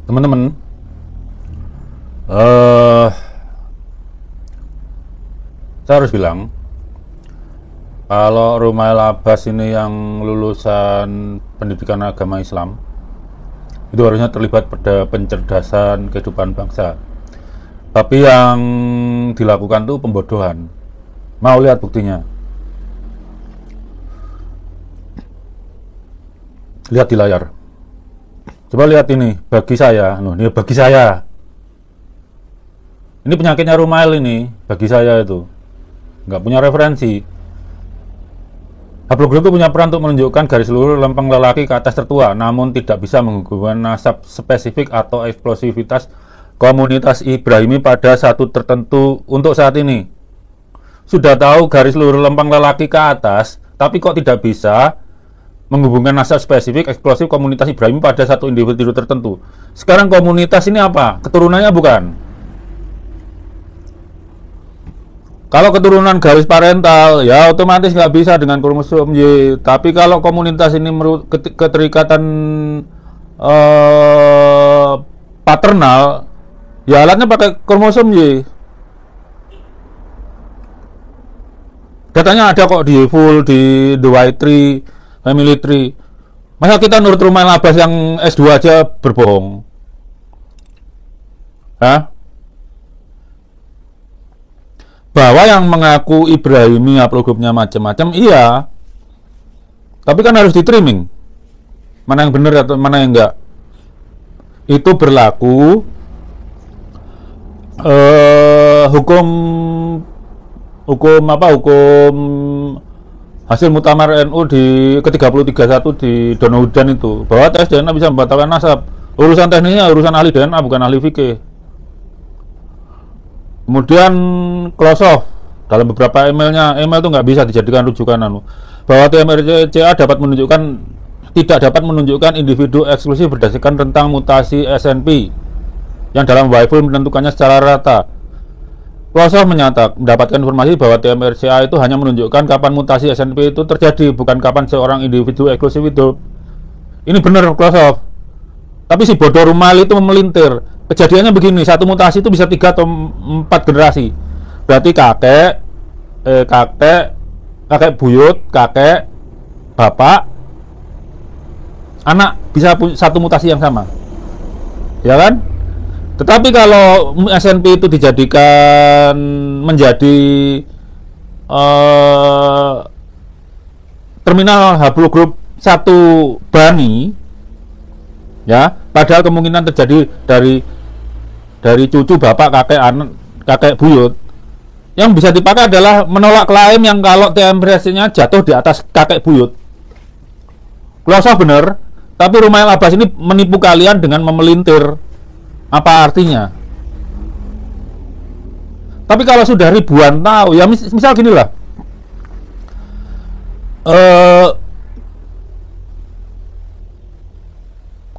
Teman-teman, eh saya harus bilang kalau Rumail Abbas ini yang lulusan pendidikan agama Islam itu harusnya terlibat pada pencerdasan kehidupan bangsa, tapi yang dilakukan itu pembodohan. Mau lihat buktinya? Lihat di layar. Coba lihat ini, bagi saya, ini bagi saya. Ini penyakitnya Rumail ini, bagi saya itu. Nggak punya referensi. Haplogroup itu punya peran untuk menunjukkan garis lurus lempeng lelaki ke atas tertua, namun tidak bisa menghubungkan nasab spesifik atau eksplosivitas komunitas Ibrahimi pada satu tertentu untuk saat ini. Sudah tahu garis lurus lempeng lelaki ke atas, tapi kok tidak bisa menghubungkan nasab spesifik eksplosif komunitas Ibrahim pada satu individu tertentu. Sekarang komunitas ini apa? Keturunannya bukan. Kalau keturunan garis parental, ya otomatis nggak bisa dengan kromosom Y. Tapi kalau komunitas ini keterikatan paternal, ya alatnya pakai kromosom Y. Datanya ada kok di full di The White Tree, Family Tree. Masa kita nurut Rumail Abbas yang S2 aja berbohong? Hah? Bahwa yang mengaku Ibrahimi haplogrupnya macam-macam, iya. Tapi kan harus di trimming. Mana yang benar atau mana yang enggak. Itu berlaku hukum hasil Muktamar NU di ke-33.1 di Donohudan itu, bahwa tes DNA bisa membatalkan nasab. Urusan teknisnya urusan ahli DNA, bukan ahli fikih. Kemudian Klosow dalam beberapa email itu nggak bisa dijadikan rujukan bahwa TMRCA tidak dapat menunjukkan individu eksklusif berdasarkan rentang mutasi SNP yang dalam WIFU menentukannya secara rata. Klosow mendapatkan informasi bahwa TMRCA itu hanya menunjukkan kapan mutasi SNP itu terjadi, bukan kapan seorang individu eksklusif itu. Ini benar Klosow. Tapi si bodoh Rumail itu memelintir. Kejadiannya begini, satu mutasi itu bisa 3 atau 4 generasi. Berarti kakek buyut, kakek, bapak, anak bisa satu mutasi yang sama. Ya kan? Tetapi kalau SNP itu dijadikan menjadi terminal haplogroup satu bani, ya, padahal kemungkinan terjadi dari cucu bapak, kakek, anak, kakek buyut. Yang bisa dipakai adalah menolak klaim yang kalau TMRC-nya jatuh di atas kakek buyut. Klosow benar, tapi Rumail Abbas ini menipu kalian dengan memelintir. Apa artinya? Tapi kalau sudah ribuan tahun, ya misal gini lah,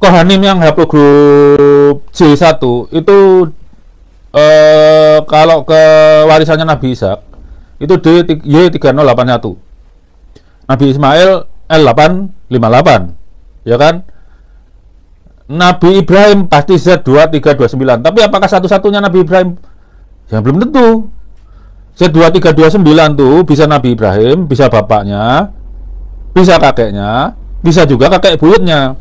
Kohanim yang haplogroup J1 itu kalau ke warisannya Nabi Ishak itu Y3081, Nabi Ismail L858, ya kan? Nabi Ibrahim pasti Z2329. Tapi apakah satu-satunya Nabi Ibrahim? Ya belum tentu. Z2329 tuh bisa Nabi Ibrahim, bisa bapaknya, bisa kakeknya, bisa juga kakek buyutnya.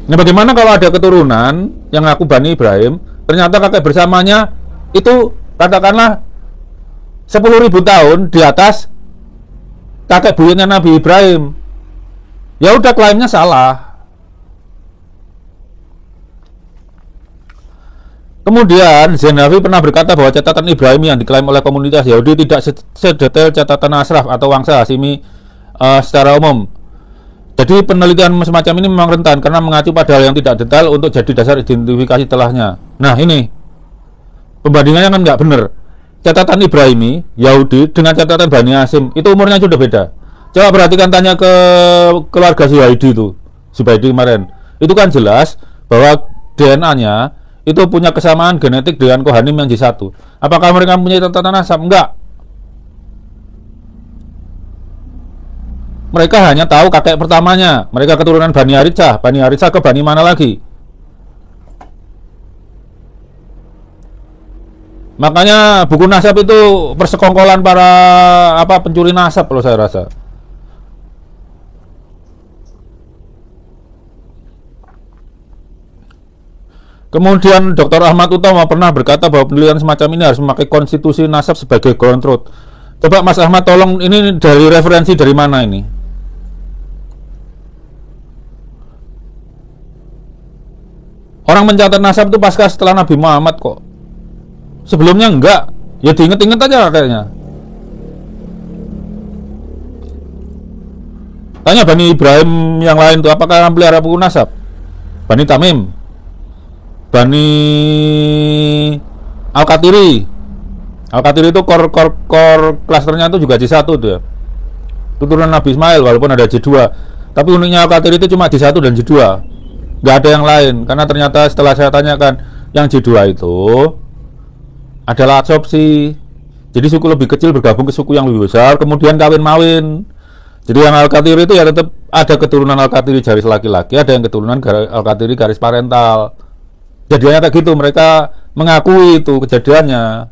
Nah, bagaimana kalau ada keturunan yang ngaku Bani Ibrahim, ternyata kakek bersamanya itu katakanlah 10.000 tahun di atas kakek buyutnya Nabi Ibrahim? Ya udah, klaimnya salah. Kemudian Zenawi pernah berkata bahwa catatan Ibrahim yang diklaim oleh komunitas Yahudi tidak sedetail catatan Ashraf atau Wangsa Hashimi secara umum. Jadi penelitian semacam ini memang rentan karena mengacu pada hal yang tidak detail untuk jadi dasar identifikasi telahnya. Nah ini pembandingannya kan nggak benar. Catatan Ibrahimi Yahudi dengan catatan Bani Hashim itu umurnya sudah beda. Coba perhatikan, tanya ke keluarga Zuhaidi itu, Zubaidi kemarin. Itu kan jelas bahwa DNA-nya itu punya kesamaan genetik dengan Kohanim yang J1. Apakah mereka punya catatan nasab? Enggak. Mereka hanya tahu kakek pertamanya. Mereka keturunan Bani Haritsah. Bani Haritsah ke Bani mana lagi? Makanya buku nasab itu persekongkolan para pencuri nasab kalau saya rasa. Kemudian Dr. Ahmad Utama pernah berkata bahwa penelitian semacam ini harus memakai konstitusi nasab sebagai ground truth. Coba Mas Ahmad tolong, ini dari referensi dari mana ini? Orang mencatat nasab itu pasca setelah Nabi Muhammad kok. Sebelumnya enggak. Ya diinget-inget aja kayaknya. Tanya Bani Ibrahim yang lain tuh, apakah pelihara buku nasab? Bani Tamim, Bani Al-Qatiri. Al-Qatiri itu core klasternya itu juga J1 tuh ya. Itu turunan Nabi Ismail walaupun ada J2. Tapi uniknya Al-Qatiri itu cuma J1 dan J2. Nggak ada yang lain, karena ternyata setelah saya tanyakan, yang J2 itu adalah adopsi. Jadi suku lebih kecil bergabung ke suku yang lebih besar, kemudian kawin-mawin. Jadi yang Al-Qatiri itu ya tetap ada keturunan Al-Qatiri garis laki-laki, ada yang keturunan Al-Qatiri garis parental. Jadinya kayak gitu, mereka mengakui itu kejadiannya.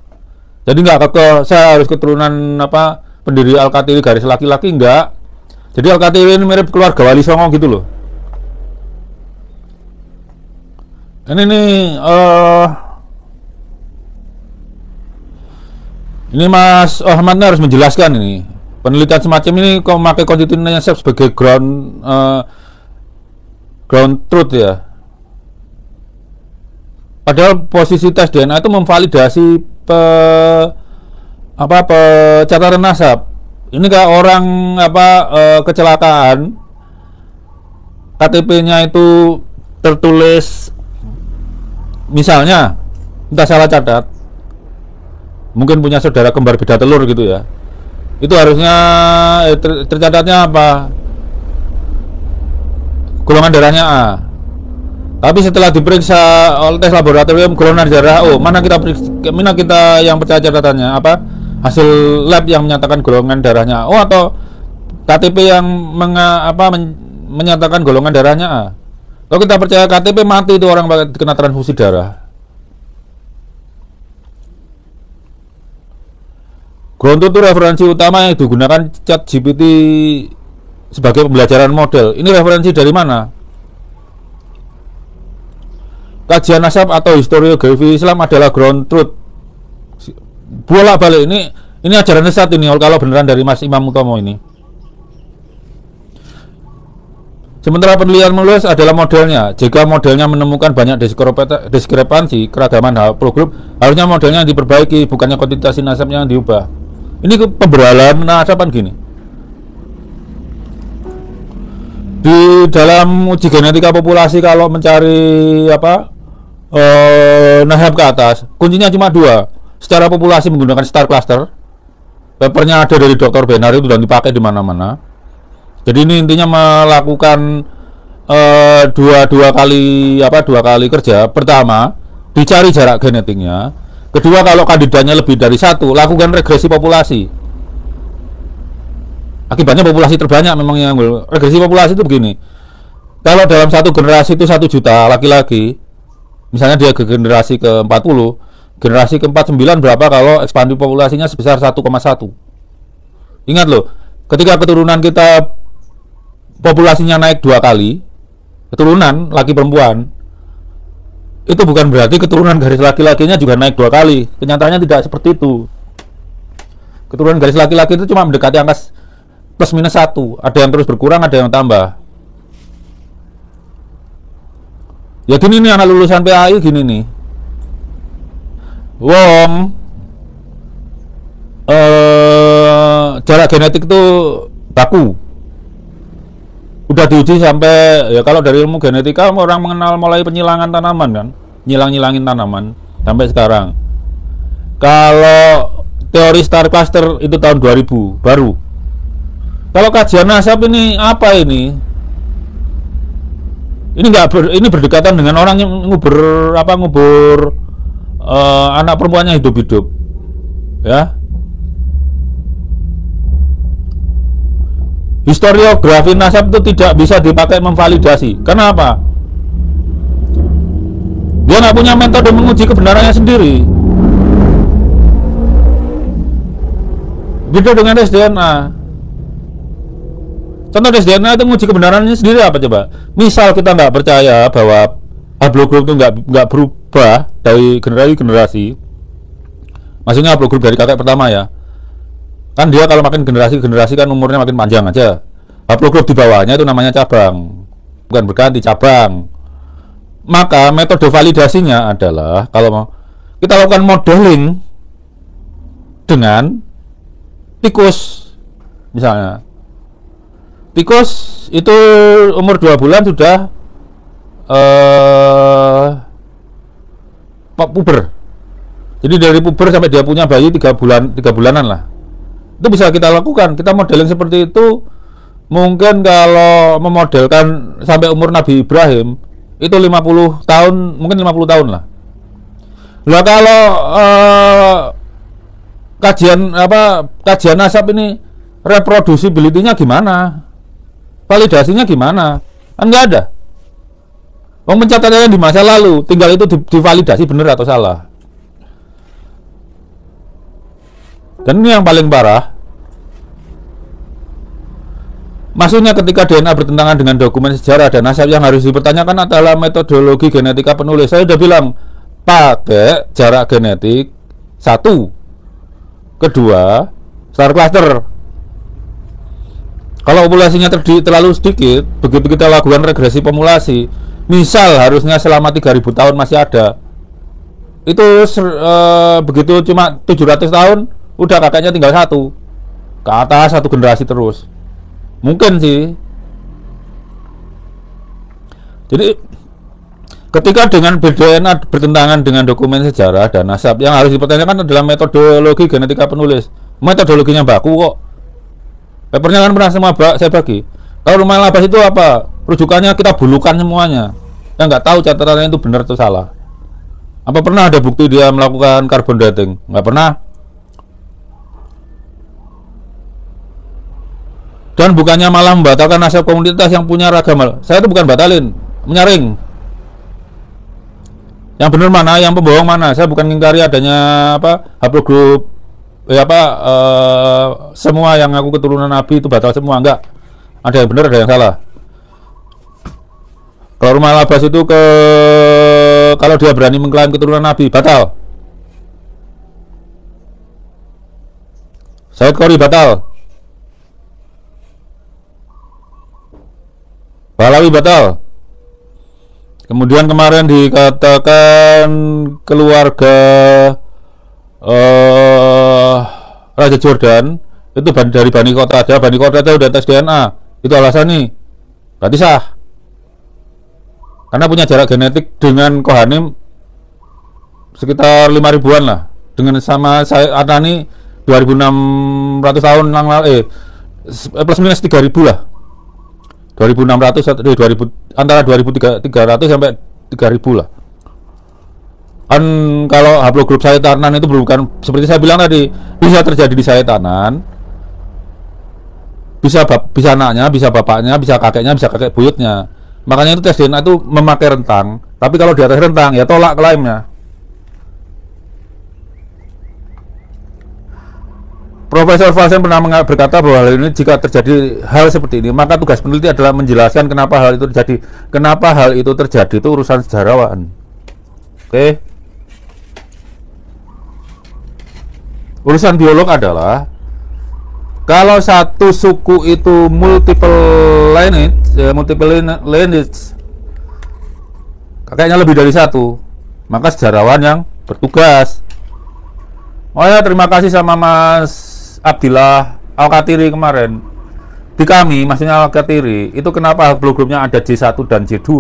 Jadi nggak saya harus keturunan pendiri Al-Qatiri garis laki-laki, enggak. Jadi Al-Qatiri ini mirip keluarga Wali Songo gitu loh. Ini Mas Ahmad harus menjelaskan ini. Penelitian semacam ini kok memakai konstitusi nasab sebagai ground truth ya. Padahal posisi tes DNA itu memvalidasi pencatatan nasab. Ini kayak orang kecelakaan, KTP-nya itu tertulis misalnya, entah salah catat, mungkin punya saudara kembar beda telur gitu ya. Itu harusnya tercatatnya apa? Golongan darahnya A. Tapi setelah diperiksa oleh tes laboratorium golongan darah O, mana kita yang percaya catatannya hasil lab yang menyatakan golongan darahnya O atau KTP yang menyatakan golongan darahnya A? Kalau kita percaya KTP, mati itu orang kena transfusi darah. Ground truth itu referensi utama yang digunakan ChatGPT sebagai pembelajaran model. Ini referensi dari mana? Kajian nasab atau historiografi Islam adalah ground truth. Bolak-balik ini ajaran sesat ini kalau beneran dari Mas Imam Utomo ini. Sementara penelitian menulis adalah modelnya. Jika modelnya menemukan banyak diskrepansi keragaman haplogrup, harusnya modelnya diperbaiki, bukannya kuantitas nasabnya yang diubah. Ini pemberalan nasaban gini. Di dalam uji genetika populasi kalau mencari nasab ke atas, kuncinya cuma dua. Secara populasi menggunakan star cluster. Papernya ada dari Dr. Benar itu dan dipakai di mana-mana. Jadi ini intinya melakukan dua kali kerja. Pertama, dicari jarak genetiknya. Kedua, kalau kandidatnya lebih dari satu, lakukan regresi populasi. Akibatnya populasi terbanyak memang yang regresi populasi itu begini. Kalau dalam satu generasi itu 1 juta laki-laki, misalnya dia ke generasi ke-40, generasi ke-49 berapa kalau ekspansi populasinya sebesar 1,1. Ingat loh, ketika keturunan kita populasinya naik 2 kali, keturunan laki perempuan, itu bukan berarti keturunan garis laki-lakinya juga naik 2 kali. Kenyataannya tidak seperti itu. Keturunan garis laki-laki itu cuma mendekati angka plus minus 1. Ada yang terus berkurang, ada yang tambah. Ya gini nih, anak lulusan PAI gini nih. Jarak genetik itu baku. Udah diuji sampai, ya kalau dari ilmu genetika orang mengenal mulai penyilangan tanaman kan, nyilangin tanaman sampai sekarang. Kalau teori star cluster itu tahun 2000 baru. Kalau kajian nasab ini apa ini? Ini berdekatan dengan orang yang ngubur anak perempuannya hidup-hidup. Ya. Historiografi nasab itu tidak bisa dipakai memvalidasi. Kenapa? Dia nggak punya metode menguji kebenarannya sendiri. Beda dengan tes DNA. Contoh tes DNA itu nguji kebenarannya sendiri apa coba? Misal kita nggak percaya bahwa haplogrup itu nggak berubah dari generasi ke generasi. Maksudnya haplogrup dari kakek pertama ya. Kan dia kalau makin generasi ke generasi kan umurnya makin panjang aja. Haplogrup di bawahnya itu namanya cabang. Bukan berganti, cabang. Maka metode validasinya adalah kalau mau kita lakukan modeling dengan tikus misalnya. Tikus itu umur 2 bulan sudah puber. Jadi dari puber sampai dia punya bayi 3 bulanan lah. Itu bisa kita lakukan. Kita modeling seperti itu. Mungkin kalau memodelkan sampai umur Nabi Ibrahim itu 50 tahun, mungkin 50 tahun lah. Lah kalau kajian nasab ini reproducibility-nya gimana? Validasinya gimana? Kan nggak ada. Pencatatannya di masa lalu, tinggal itu divalidasi benar atau salah. Dan ini yang paling parah. Maksudnya ketika DNA bertentangan dengan dokumen sejarah dan nasab, yang harus dipertanyakan adalah metodologi genetika penulis. Saya udah bilang pakai jarak genetik 1, kedua star cluster. Kalau populasinya terlalu sedikit, begitu kita lakukan regresi populasi, misal harusnya selama 3000 tahun masih ada, itu begitu cuma 700 tahun udah kakaknya tinggal 1 ke atas, 1 generasi terus. Mungkin sih. Jadi ketika dengan DNA bertentangan dengan dokumen sejarah dan nasab, yang harus dipertanyakan adalah metodologi genetika penulis. Metodologinya baku kok. Papernya kan pernah saya bagi. Kalau rumah labas itu apa? Rujukannya kita bulukan semuanya. Yang nggak tahu catatannya itu benar atau salah. Apa pernah ada bukti dia melakukan carbon dating? Nggak pernah. Dan bukannya malah membatalkan nasab komunitas yang punya ragam hal. Saya itu bukan batalin, menyaring. Yang benar mana, yang pembohong mana. Saya bukan ngingkari adanya haplogrup semua yang ngaku keturunan Nabi itu batal semua, enggak. Ada yang benar, ada yang salah. Kalau rumah labas itu kalau dia berani mengklaim keturunan Nabi, batal. Said Qori batal. Pahlawi batal. Kemudian kemarin dikatakan keluarga Raja Jordan itu dari Bani Qatadah. Bani Qatadah udah tes DNA, itu alasan nih, berarti sah karena punya jarak genetik dengan Kohanim sekitar 5 ribuan lah, dengan sama saya Adnani 2600 tahun plus minus 3000 lah, 2600 antara 2300 sampai 3000 lah. Kan kalau haplogrup Sayyid Adnan itu bukan seperti saya bilang tadi, bisa terjadi di Sayyid Adnan, bisa anaknya, bisa bapaknya, bisa kakeknya, bisa kakek buyutnya. Makanya itu tes DNA itu memakai rentang. Tapi kalau di atas rentang ya tolak klaimnya. Profesor Falsen pernah berkata bahwa hal ini, jika terjadi hal seperti ini, maka tugas peneliti adalah menjelaskan kenapa hal itu terjadi. Kenapa hal itu terjadi itu urusan sejarawan. Oke. Urusan biolog adalah kalau satu suku itu multiple lineage, kakeknya lebih dari satu, maka sejarawan yang bertugas. Oh ya, terima kasih sama Mas Abdillah Al-Katiri kemarin. Di kami, maksudnya Al-Katiri, itu kenapa haplogrupnya ada J1 dan J2?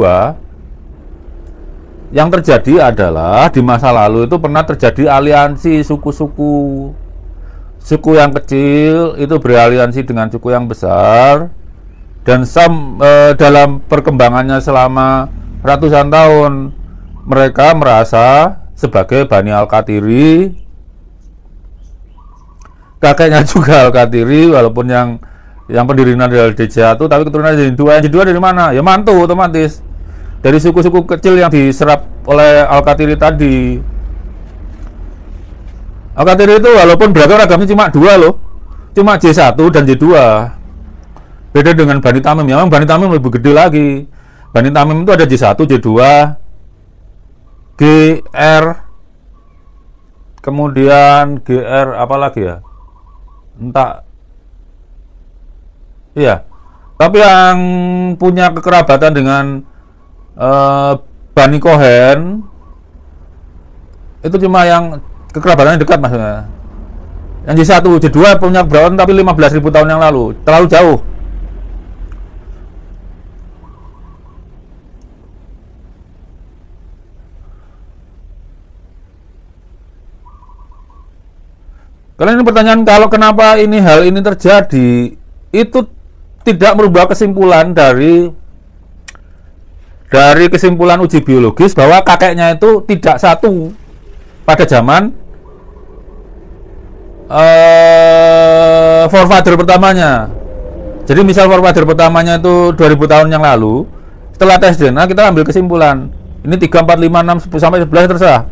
Yang terjadi adalah di masa lalu itu pernah terjadi aliansi suku-suku. Suku yang kecil itu beraliansi dengan suku yang besar, dan dalam perkembangannya selama ratusan tahun mereka merasa sebagai Bani Al-Katiri. Kakeknya juga Al-Katiri, walaupun yang pendirinya adalah J1, tapi keturunan J2. Yang J2 dari mana? Ya mantu otomatis. Dari suku-suku kecil yang diserap oleh Al-Katiri tadi. Al-Katiri itu walaupun beragam ragamnya cuma 2 loh. cuma J1 dan J2. Beda dengan Bani Tamim. Memang Bani Tamim lebih gede lagi. Bani Tamim itu ada J1, J2, GR, kemudian GR apa lagi ya? Entah. Iya. Tapi yang punya kekerabatan dengan Bani Cohen itu cuma yang kekerabatannya dekat maksudnya. Yang J1, J2 punya berapa tapi 15.000 tahun yang lalu. Terlalu jauh. Kalian ini pertanyaan, kalau kenapa hal ini terjadi, itu tidak merubah kesimpulan dari kesimpulan uji biologis bahwa kakeknya itu tidak satu pada zaman forefather pertamanya. Jadi misal forefather pertamanya itu 2000 tahun yang lalu, setelah tes DNA kita ambil kesimpulan ini 3, 4, 5, 6, 10 sampai 11 terserah.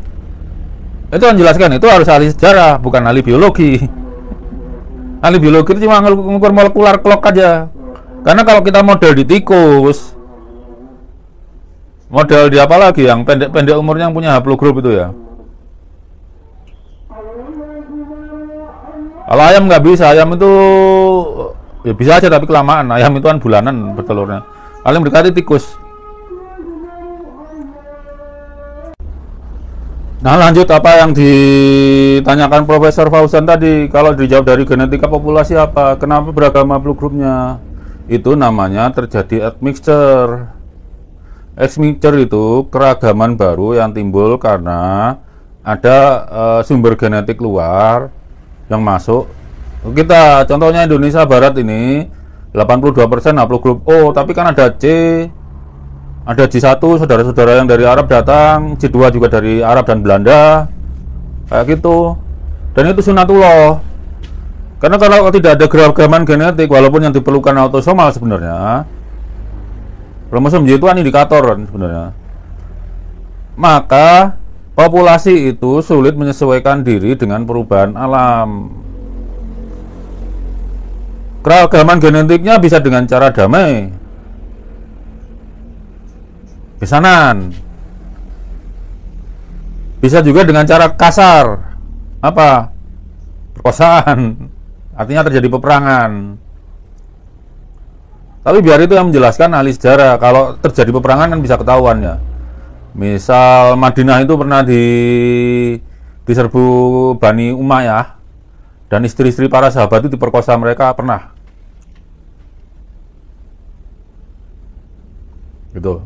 Itu kan jelaskan, itu harus ahli sejarah, bukan ahli biologi. Ahli biologi itu cuma ngukur molekular clock aja. Karena kalau kita model di tikus, model di apa lagi yang pendek-pendek umurnya yang punya haplogroup itu ya. Kalau ayam nggak bisa, ayam itu ya bisa aja tapi kelamaan. Ayam itu kan bulanan bertelurnya. Paling mendekati tikus. Nah lanjut apa yang ditanyakan Profesor Fauzan tadi. Kalau dijawab dari genetika populasi apa? Kenapa beragam haplogrupnya? Itu namanya terjadi admixture. Admixture itu keragaman baru yang timbul karena ada sumber genetik luar yang masuk. Kita contohnya Indonesia Barat ini 82% haplogrup O, tapi kan ada C, ada J1, saudara-saudara yang dari Arab datang, J2 juga dari Arab dan Belanda, kayak gitu. Dan itu sunatullah. Karena kalau tidak ada keragaman genetik, walaupun yang diperlukan autosomal sebenarnya, kromosom Y itu kan indikator kan sebenarnya. Maka populasi itu sulit menyesuaikan diri dengan perubahan alam. Keragaman genetiknya bisa dengan cara damai, pesanan, bisa juga dengan cara kasar, apa? Perkosaan, artinya terjadi peperangan. Tapi biar itu yang menjelaskan ahli sejarah. Kalau terjadi peperangan kan bisa ketahuan ya. Misal Madinah itu pernah diserbu Bani Umayyah dan istri-istri para sahabat itu diperkosa mereka, pernah. Gitu.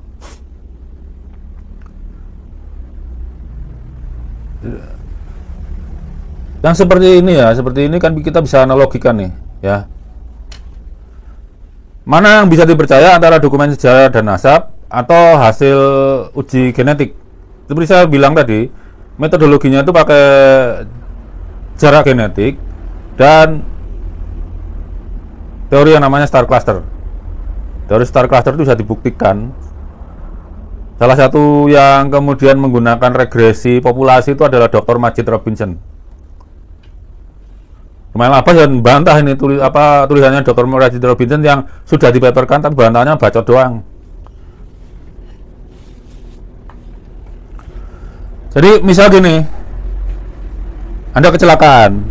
Yang seperti ini ya, seperti ini kan kita bisa analogikan nih, ya. Mana yang bisa dipercaya antara dokumen sejarah dan nasab atau hasil uji genetik? Seperti saya bilang tadi, metodologinya itu pakai jarak genetik dan teori yang namanya star cluster. Teori star cluster itu bisa dibuktikan. Salah satu yang kemudian menggunakan regresi populasi itu adalah Dr. Majid Robinson. Lumayan apa dan bantah ini tulisannya Dr. Majid Robinson yang sudah dipaperkan, tapi bantahnya bacot doang. Jadi misal gini, Anda kecelakaan,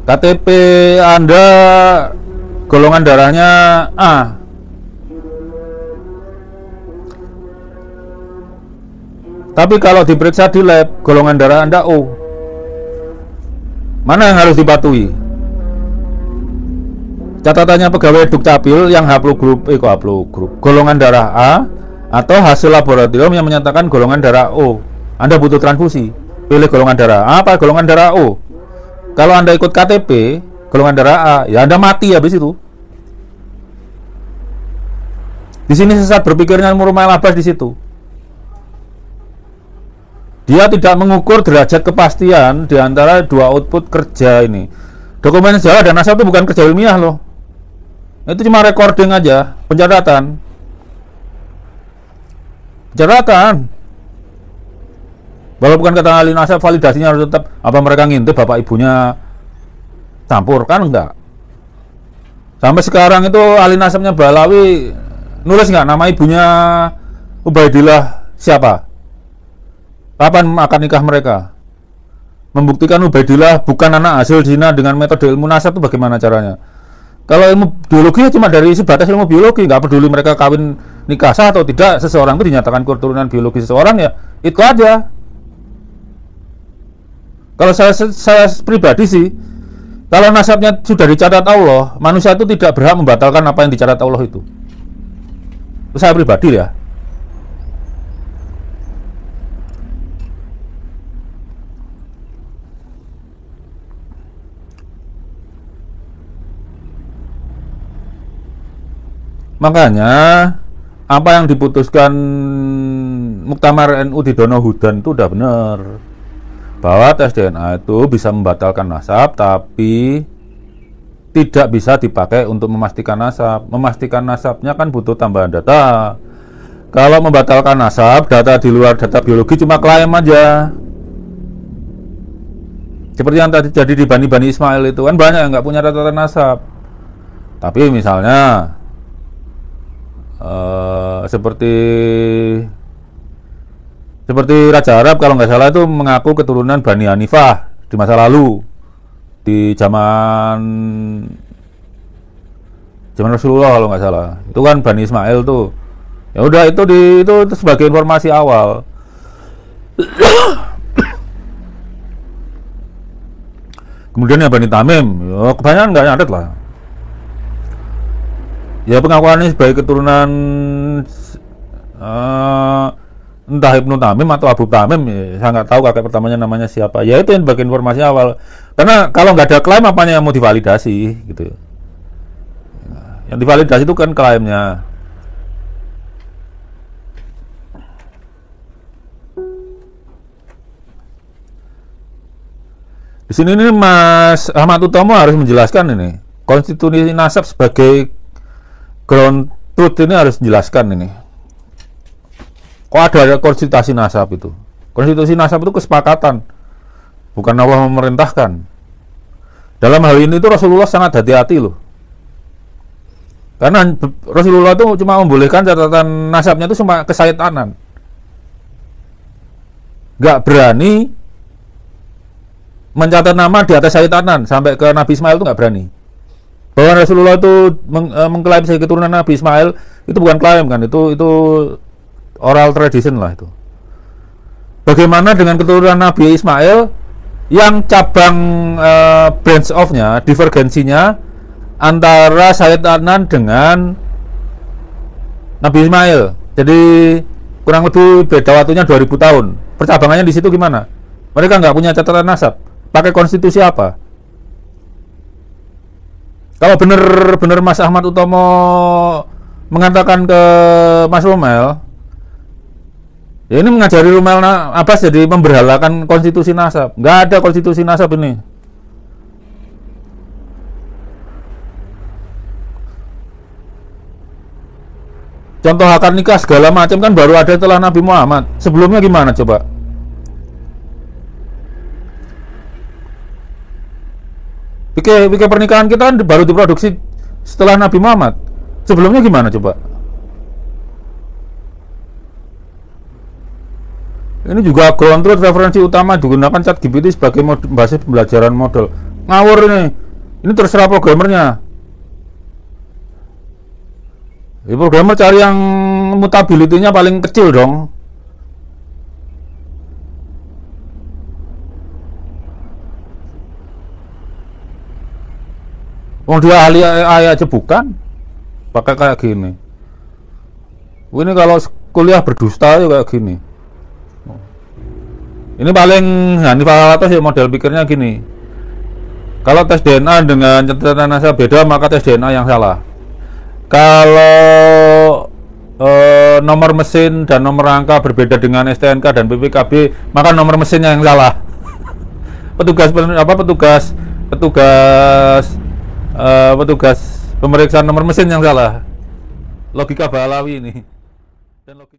KTP Anda golongan darahnya A, tapi kalau diperiksa di lab golongan darah Anda O. Mana yang harus dipatuhi? Catatannya pegawai Dukcapil yang haplogrup golongan darah A atau hasil laboratorium yang menyatakan golongan darah O. Anda butuh transfusi, pilih golongan darah A apa golongan darah O. Kalau Anda ikut KTP golongan darah A, ya Anda mati habis itu. Di sini sesat berpikirnya Murumai Labas di situ. Dia tidak mengukur derajat kepastian di antara dua output kerja ini. Dokumen sejarah dan nasab itu bukan kerja ilmiah loh. Itu cuma recording aja, pencatatan. Walaupun kata ahli nasab validasinya harus tetap, apa mereka ngintip bapak ibunya campur kan enggak. Sampai sekarang itu ahli nasabnya Balawi nulis nggak nama ibunya Ubaidillah siapa? Kapan akan nikah mereka? Membuktikan Ubaidillah bukan anak hasil zina dengan metode ilmu nasab itu bagaimana caranya? Kalau ilmu biologi cuma dari sebatas ilmu biologi, nggak peduli mereka kawin nikah sah atau tidak, seseorang itu dinyatakan keturunan biologi seseorang ya itu aja. Kalau saya pribadi sih, kalau nasabnya sudah dicatat Allah, manusia itu tidak berhak membatalkan apa yang dicatat Allah itu. Itu saya pribadi ya. Makanya apa yang diputuskan Muktamar NU di Donohudan itu udah benar, bahwa tes DNA itu bisa membatalkan nasab, tapi tidak bisa dipakai untuk memastikan nasab. Memastikan nasabnya kan butuh tambahan data. Kalau membatalkan nasab, data di luar data biologi cuma klaim aja. Seperti yang tadi jadi di Bani Ismail itu kan banyak yang nggak punya data nasab. Tapi misalnya seperti Raja Arab kalau nggak salah itu mengaku keturunan Bani Hanifah di masa lalu, di zaman Rasulullah kalau nggak salah. Itu kan Bani Ismail tuh. Ya udah itu sebagai informasi awal. Kemudian ya Bani Tamim, ya kebanyakan nggak nyatet lah. Ya pengakuannya sebagai keturunan entah Ibnu Tamim atau Abu Tamim, ya, saya nggak tahu kakek pertamanya namanya siapa. Ya itu yang bagian informasi awal. Karena kalau nggak ada klaim apanya yang mau divalidasi gitu. Yang divalidasi itu kan klaimnya. Di sini nih Mas Ahmad Utomo harus menjelaskan ini konstitusi nasab sebagai ground truth, ini harus dijelaskan ini. Kok ada konstitusi nasab itu? Konstitusi nasab itu kesepakatan, bukan Allah memerintahkan. Dalam hal ini itu Rasulullah sangat hati-hati loh. Karena Rasulullah itu cuma membolehkan catatan nasabnya itu cuma kesaitanan. Gak berani mencatat nama di atas saitanan sampai ke Nabi Ismail itu gak berani. Bahwa Rasulullah itu mengklaim sebagai keturunan Nabi Ismail itu bukan klaim kan, itu oral tradition lah itu. Bagaimana dengan keturunan Nabi Ismail yang cabang branch off-nya, divergensinya antara Sayyid Adnan dengan Nabi Ismail. Jadi kurang lebih beda waktunya 2000 tahun. Percabangannya di situ gimana? Mereka nggak punya catatan nasab. Pakai konstitusi apa? Kalau benar Mas Ahmad Utomo mengatakan ke Mas Romel, ya ini mengajari Romel Abbas jadi memberhalakan konstitusi nasab. Nggak ada konstitusi nasab ini. Contoh akad nikah segala macam kan baru ada setelah Nabi Muhammad. Sebelumnya gimana coba? Pikir pernikahan kita kan baru diproduksi setelah Nabi Muhammad. Sebelumnya gimana coba? Ini juga ground truth referensi utama digunakan ChatGPT sebagai basis pembelajaran model. Ngawur ini. Ini terserah programmernya. Ya, programmer cari yang mutability-nya paling kecil dong. Dia ahli AI aja bukan, pakai kayak gini. Ini kalau kuliah berdusta ya kayak gini. Ini paling Hanifah Alatas ya model pikirnya gini. Kalau tes DNA dengan catatan nasab beda, maka tes DNA yang salah. Kalau nomor mesin dan nomor angka berbeda dengan STNK dan BPKB, maka nomor mesinnya yang salah. Petugas pemeriksaan nomor mesin yang salah. Logika Balawi ini. Dan logika